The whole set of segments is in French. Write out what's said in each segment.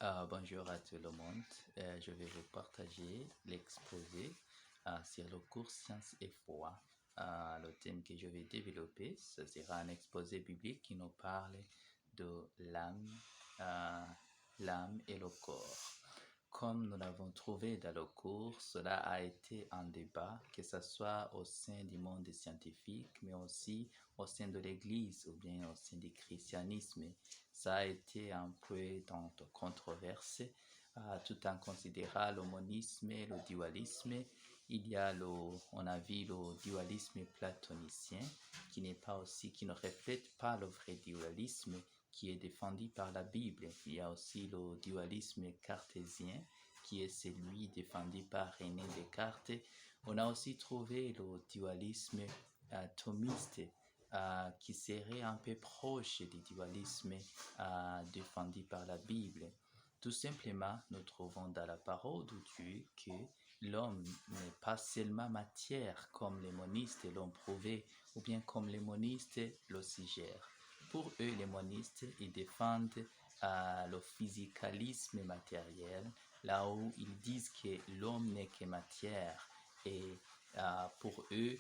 Bonjour à tout le monde. Je vais vous partager l'exposé sur le cours Sciences et foi. Le thème que je vais développer, ce sera un exposé biblique qui nous parle de euh, l'âme et le corps. Comme nous l'avons trouvé dans le cours, cela a été un débat, que ce soit au sein du monde scientifique, mais aussi au sein de l'Église ou bien au sein du christianisme. Ça a été un peu dans de controverse, tout en considérant le monisme et le dualisme. On a vu le dualisme platonicien, qui n'est pas aussi, qui ne reflète pas le vrai dualisme qui est défendu par la Bible. Il y a aussi le dualisme cartésien, qui est celui défendu par René Descartes. On a aussi trouvé le dualisme thomiste, qui serait un peu proche du dualisme défendu par la Bible. Tout simplement, nous trouvons dans la parole de Dieu que l'homme n'est pas seulement matière comme les monistes l'ont prouvé, ou bien comme les monistes le suggèrent. Pour eux, les monistes, ils défendent le physicalisme matériel, là où ils disent que l'homme n'est que matière. Et pour eux,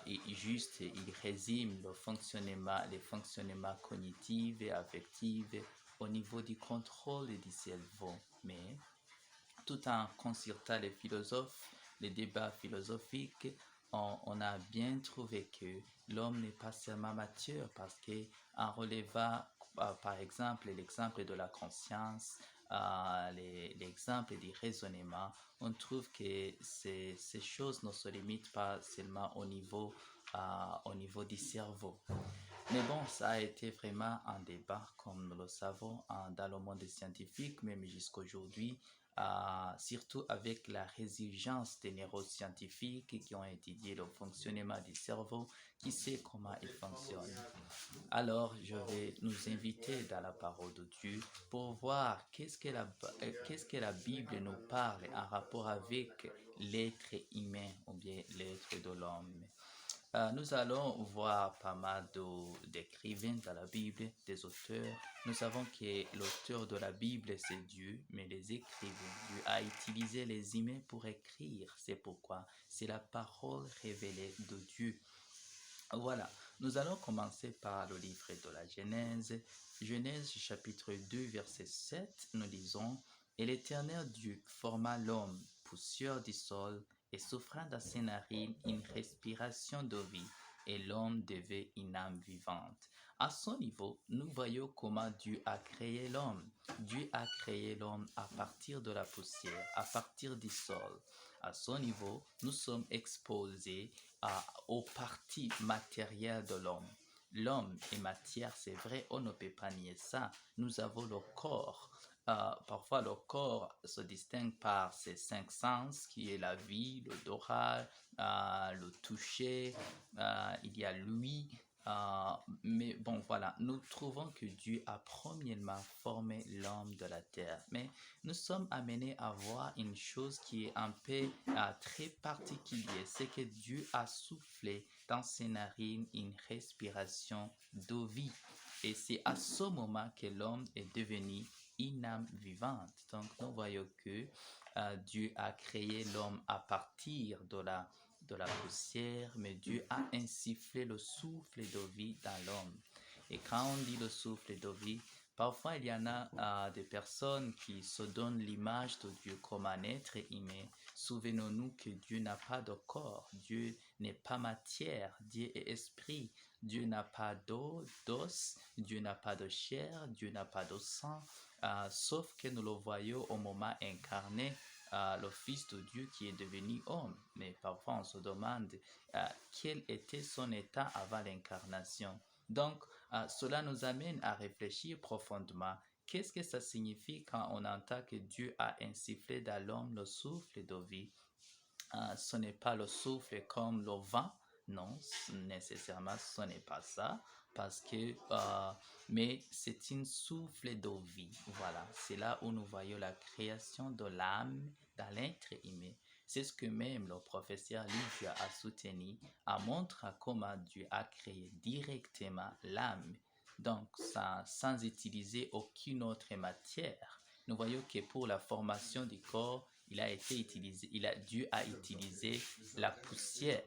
ils résument les fonctionnements cognitifs et affectifs au niveau du contrôle du cerveau. Mais tout en consultant les philosophes, les débats philosophiques, on a bien trouvé que l'homme n'est pas seulement mature parce qu'en relevant, par exemple, l'exemple de la conscience, l'exemple du raisonnement, on trouve que ces choses ne se limitent pas seulement au niveau du cerveau. Mais bon, ça a été vraiment un débat, comme nous le savons, dans le monde scientifique, même jusqu'à aujourd'hui, surtout avec la résilience des neuroscientifiques qui ont étudié le fonctionnement du cerveau, qui sait comment il fonctionne. Alors, je vais nous inviter dans la parole de Dieu pour voir qu'est-ce que la Bible nous parle en rapport avec l'être humain ou bien l'être de l'homme. Nous allons voir pas mal d'écrivains dans la Bible, des auteurs. Nous savons que l'auteur de la Bible, c'est Dieu, mais les écrivains, Dieu a utilisé les humains pour écrire. C'est pourquoi c'est la parole révélée de Dieu. Voilà, nous allons commencer par le livre de la Genèse. Genèse chapitre 2, verset 7, nous lisons, « Et l'Éternel Dieu forma l'homme, poussière du sol, et souffrant dans ses narines une respiration de vie, et l'homme devait une âme vivante. » À son niveau, nous voyons comment Dieu a créé l'homme. Dieu a créé l'homme à partir de la poussière, à partir du sol. À son niveau, nous sommes exposés aux parties matérielles de l'homme. L'homme est matière, c'est vrai, on ne peut pas nier ça. Nous avons le corps. Parfois, le corps se distingue par ses cinq sens, qui est la vue, l'odorat, le toucher, il y a l'ouïe. Mais bon, voilà, nous trouvons que Dieu a premièrement formé l'homme de la terre. Mais nous sommes amenés à voir une chose qui est un peu très particulière, c'est que Dieu a soufflé dans ses narines une respiration de vie. Et c'est à ce moment que l'homme est devenu une âme vivante. Donc nous voyons que Dieu a créé l'homme à partir de la poussière, mais Dieu a insufflé le souffle de vie dans l'homme. Et quand on dit le souffle de vie, parfois il y en a des personnes qui se donnent l'image de Dieu comme un être humain. Souvenons-nous que Dieu n'a pas de corps, Dieu n'est pas matière, Dieu est esprit. Dieu n'a pas d'os, Dieu n'a pas de chair, Dieu n'a pas de sang, sauf que nous le voyons au moment incarné, le Fils de Dieu qui est devenu homme. Mais parfois on se demande quel était son état avant l'incarnation. Donc, cela nous amène à réfléchir profondément. Qu'est-ce que ça signifie quand on entend que Dieu a insufflé dans l'homme le souffle de vie? Ce n'est pas le souffle comme le vent, non, nécessairement ce n'est pas ça, parce que, mais c'est une souffle de vie. Voilà, c'est là où nous voyons la création de l'âme dans l'être humain. C'est ce que même le professeur Livia a soutenu, à montrer comment Dieu a créé directement l'âme, donc sans utiliser aucune autre matière. nous voyons que pour la formation du corps, Dieu a utilisé la poussière,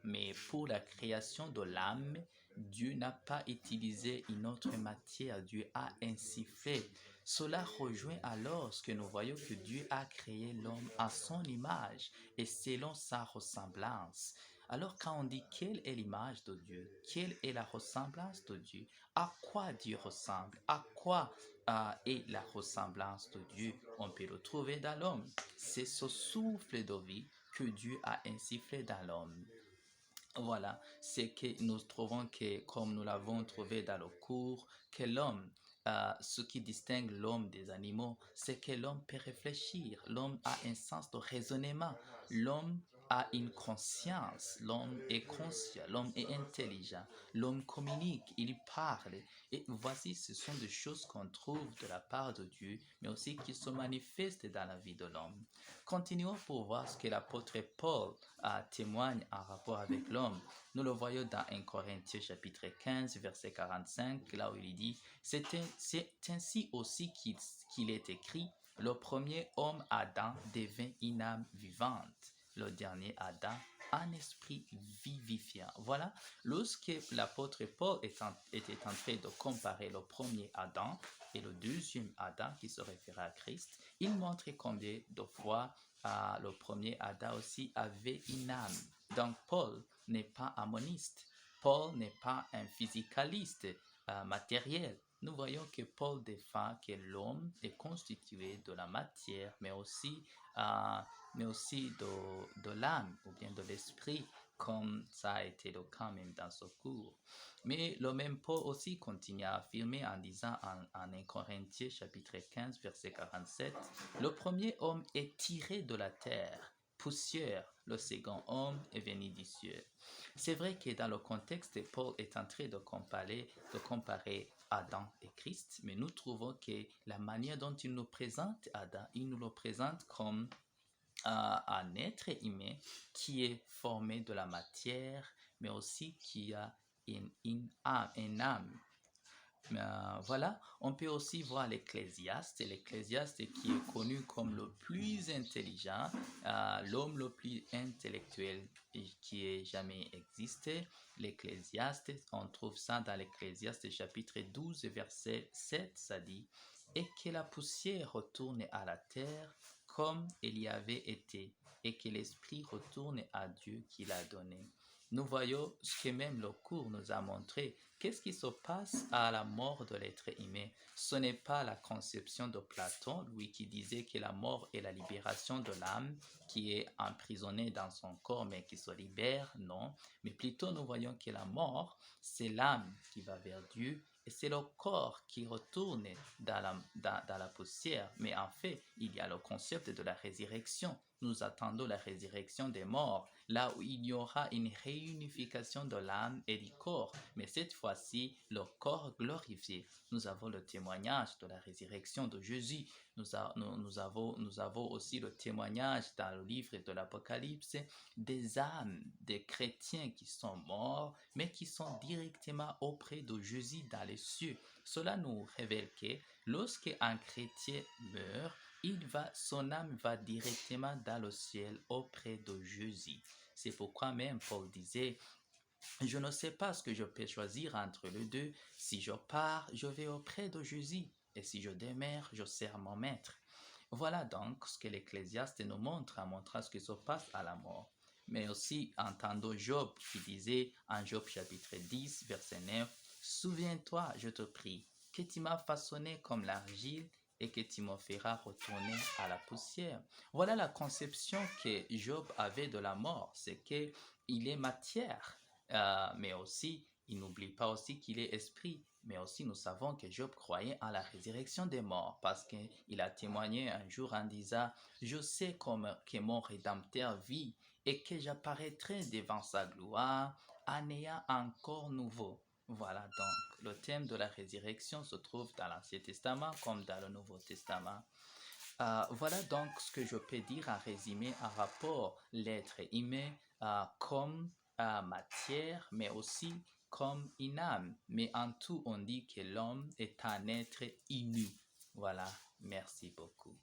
mais pour la création de l'âme, Dieu n'a pas utilisé une autre matière, Dieu a ainsi fait. Cela rejoint alors ce que nous voyons que Dieu a créé l'homme à son image et selon sa ressemblance. Alors quand on dit quelle est l'image de Dieu, quelle est la ressemblance de Dieu, à quoi Dieu ressemble, à quoi est la ressemblance de Dieu, on peut le trouver dans l'homme. C'est ce souffle de vie que Dieu a insufflé dans l'homme. Voilà, c'est que nous trouvons que, comme nous l'avons trouvé dans le cours, que l'homme, ce qui distingue l'homme des animaux, c'est que l'homme peut réfléchir, l'homme a un sens de raisonnement, l'homme a une conscience, l'homme est conscient, l'homme est intelligent, l'homme communique, il parle. Et voici, ce sont des choses qu'on trouve de la part de Dieu, mais aussi qui se manifestent dans la vie de l'homme. Continuons pour voir ce que l'apôtre Paul témoigne en rapport avec l'homme. Nous le voyons dans 1 Corinthiens chapitre 15, verset 45, là où il dit, c'est ainsi aussi qu'il est écrit, le premier homme Adam devint une âme vivante, le dernier Adam un esprit vivifiant. Voilà, lorsque l'apôtre Paul était en train de comparer le premier Adam et le deuxième Adam qui se référait à Christ, il montrait combien de fois le premier Adam aussi avait une âme. Donc Paul n'est pas un moniste, Paul n'est pas un physicaliste matériel. Nous voyons que Paul défend que l'homme est constitué de la matière, mais aussi de l'âme ou bien de l'esprit, comme ça a été le cas même dans ce cours. Mais le même Paul aussi continue à affirmer en disant en 1 Corinthiens chapitre 15 verset 47, le premier homme est tiré de la terre, poussière, le second homme est venu du ciel. C'est vrai que dans le contexte, Paul est en train de comparer Adam et Christ, mais nous trouvons que la manière dont il nous présente Adam, il nous le présente comme un être humain qui est formé de la matière, mais aussi qui a une âme. Voilà, on peut aussi voir l'Ecclésiaste qui est connu comme le plus intelligent, l'homme le plus intellectuel qui ait jamais existé. L'Ecclésiaste, on trouve ça dans l'Ecclésiaste chapitre 12 verset 7, ça dit « Et que la poussière retourne à la terre comme il y avait été, et que l'Esprit retourne à Dieu qui l'a donné. » Nous voyons ce que même le cours nous a montré. Qu'est-ce qui se passe à la mort de l'être humain? Ce n'est pas la conception de Platon, lui qui disait que la mort est la libération de l'âme qui est emprisonnée dans son corps mais qui se libère, non. Mais plutôt nous voyons que la mort, c'est l'âme qui va vers Dieu et c'est le corps qui retourne dans la poussière. Mais en fait, il y a le concept de la résurrection. Nous attendons la résurrection des morts, là où il y aura une réunification de l'âme et du corps. Mais cette fois-ci, le corps glorifié. Nous avons le témoignage de la résurrection de Jésus. Nous avons aussi le témoignage dans le livre de l'Apocalypse des âmes des chrétiens qui sont morts, mais qui sont directement auprès de Jésus dans les cieux. Cela nous révèle que lorsque un chrétien meurt, son âme va directement dans le ciel auprès de Jésus. C'est pourquoi même Paul disait, je ne sais pas ce que je peux choisir entre les deux. Si je pars, je vais auprès de Jésus. Et si je demeure, je sers mon maître. Voilà donc ce que l'Ecclésiaste nous montre en montrant ce qui se passe à la mort. Mais aussi entendons Job qui disait en Job chapitre 10, verset 9, « Souviens-toi, je te prie, que tu m'as façonné comme l'argile et que tu me feras retourner à la poussière. » Voilà la conception que Job avait de la mort, c'est qu'il est matière, mais aussi, il n'oublie pas aussi qu'il est esprit. Mais aussi, nous savons que Job croyait en la résurrection des morts parce qu'il a témoigné un jour en disant « Je sais que mon Rédempteur vit et que j'apparaîtrai devant sa gloire en ayant un corps nouveau. » Voilà donc, le thème de la résurrection se trouve dans l'Ancien Testament comme dans le Nouveau Testament. Voilà donc ce que je peux dire en résumé en rapport l'être humain comme matière, mais aussi comme une âme. Mais en tout, on dit que l'homme est un être inu. Voilà. Merci beaucoup.